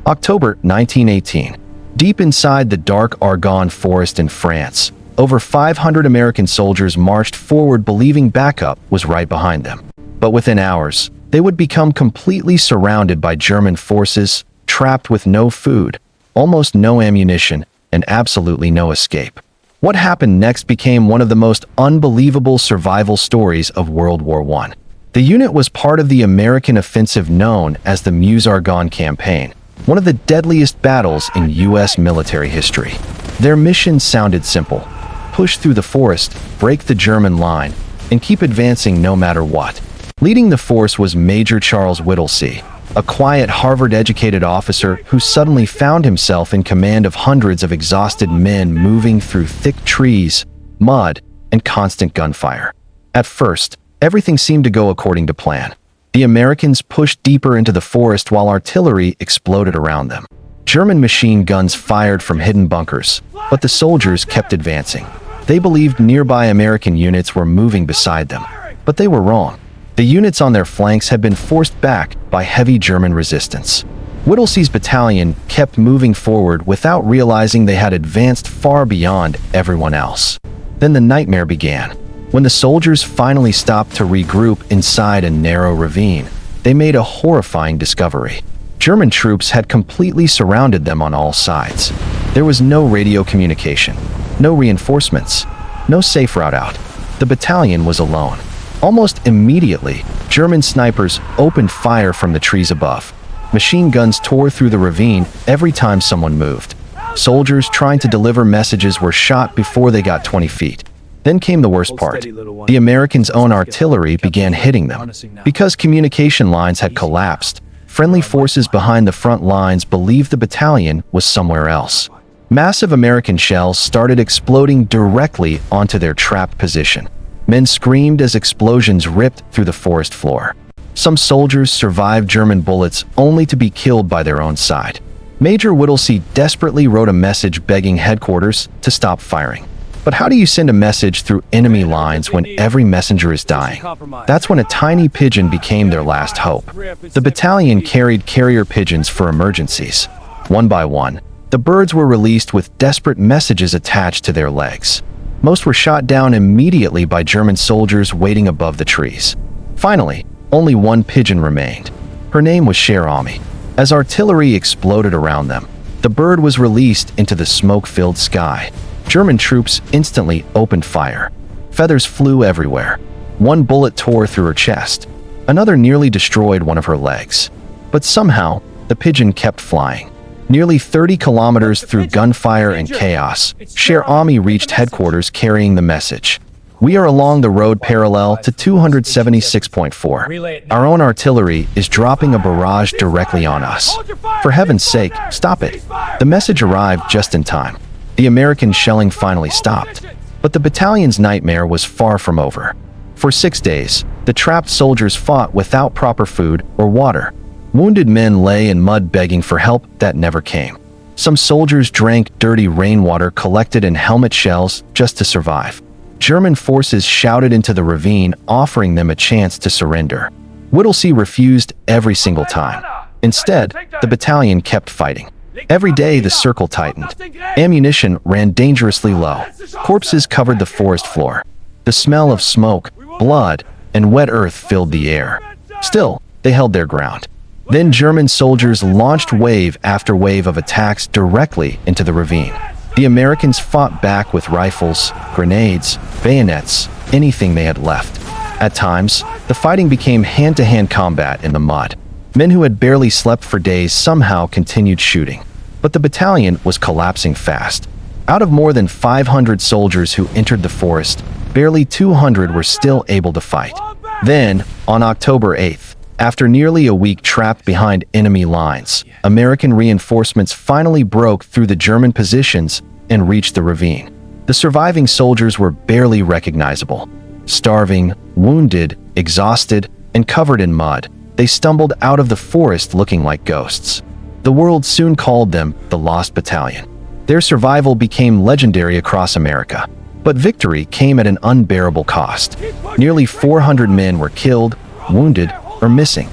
October 1918. Deep inside the dark Argonne Forest in France, over 500 American soldiers marched forward believing backup was right behind them. But within hours, they would become completely surrounded by German forces, trapped with no food, almost no ammunition, and absolutely no escape. What happened next became one of the most unbelievable survival stories of World War I. The unit was part of the American offensive known as the Meuse-Argonne Campaign, one of the deadliest battles in U.S. military history. Their mission sounded simple: push through the forest, break the German line, and keep advancing no matter what. Leading the force was Major Charles Whittlesey, a quiet Harvard-educated officer who suddenly found himself in command of hundreds of exhausted men moving through thick trees, mud, and constant gunfire. At first, everything seemed to go according to plan. The Americans pushed deeper into the forest while artillery exploded around them. German machine guns fired from hidden bunkers, but the soldiers kept advancing. They believed nearby American units were moving beside them, but they were wrong. The units on their flanks had been forced back by heavy German resistance. Whittlesey's battalion kept moving forward without realizing they had advanced far beyond everyone else. Then the nightmare began. When the soldiers finally stopped to regroup inside a narrow ravine, they made a horrifying discovery. German troops had completely surrounded them on all sides. There was no radio communication, no reinforcements, no safe route out. The battalion was alone. Almost immediately, German snipers opened fire from the trees above. Machine guns tore through the ravine every time someone moved. Soldiers trying to deliver messages were shot before they got 20 feet. Then came the worst part. The Americans' own artillery began hitting them. Because communication lines had collapsed, friendly forces behind the front lines believed the battalion was somewhere else. Massive American shells started exploding directly onto their trapped position. Men screamed as explosions ripped through the forest floor. Some soldiers survived German bullets only to be killed by their own side. Major Whittlesey desperately wrote a message begging headquarters to stop firing. But how do you send a message through enemy lines when every messenger is dying? That's when a tiny pigeon became their last hope. The battalion carried carrier pigeons for emergencies. One by one, the birds were released with desperate messages attached to their legs. Most were shot down immediately by German soldiers waiting above the trees. Finally, only one pigeon remained. Her name was Cher Ami. As artillery exploded around them, the bird was released into the smoke-filled sky. German troops instantly opened fire. Feathers flew everywhere. One bullet tore through her chest. Another nearly destroyed one of her legs. But somehow, the pigeon kept flying. Nearly 30 kilometers through gunfire and chaos, Cher Ami reached headquarters carrying the message. We are along the road parallel to 276.4. Our own artillery is dropping a barrage directly on us. For heaven's sake, stop it. The message arrived just in time. The American shelling finally stopped. But the battalion's nightmare was far from over. For 6 days, the trapped soldiers fought without proper food or water. Wounded men lay in mud begging for help that never came. Some soldiers drank dirty rainwater collected in helmet shells just to survive. German forces shouted into the ravine, offering them a chance to surrender. Whittlesey refused every single time. Instead, the battalion kept fighting. Every day the circle tightened. Ammunition ran dangerously low. Corpses covered the forest floor. The smell of smoke, blood, and wet earth filled the air. Still, they held their ground. Then German soldiers launched wave after wave of attacks directly into the ravine. The Americans fought back with rifles, grenades, bayonets, anything they had left. At times, the fighting became hand-to-hand combat in the mud. Men who had barely slept for days somehow continued shooting. But the battalion was collapsing fast. Out of more than 500 soldiers who entered the forest, barely 200 were still able to fight. Then, on October 8th, after nearly a week trapped behind enemy lines, American reinforcements finally broke through the German positions and reached the ravine. The surviving soldiers were barely recognizable. Starving, wounded, exhausted, and covered in mud, they stumbled out of the forest looking like ghosts. The world soon called them the Lost Battalion. Their survival became legendary across America. But victory came at an unbearable cost. Nearly 400 men were killed, wounded, or missing.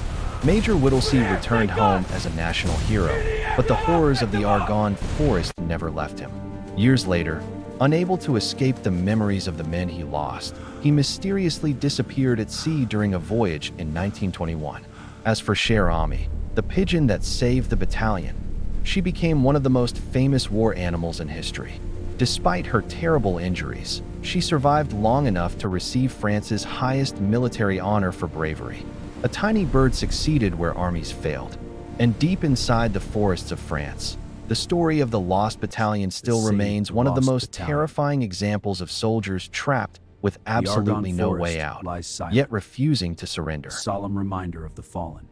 Major Whittlesey returned home as a national hero, but the horrors of the Argonne Forest never left him. Years later, unable to escape the memories of the men he lost, he mysteriously disappeared at sea during a voyage in 1921. As for Cher Ami, the pigeon that saved the battalion, she became one of the most famous war animals in history. Despite her terrible injuries, she survived long enough to receive France's highest military honor for bravery. A tiny bird succeeded where armies failed. And deep inside the forests of France, the story of the Lost Battalion still remains one of the most terrifying examples of soldiers trapped with absolutely no way out, yet refusing to surrender. A solemn reminder of the fallen.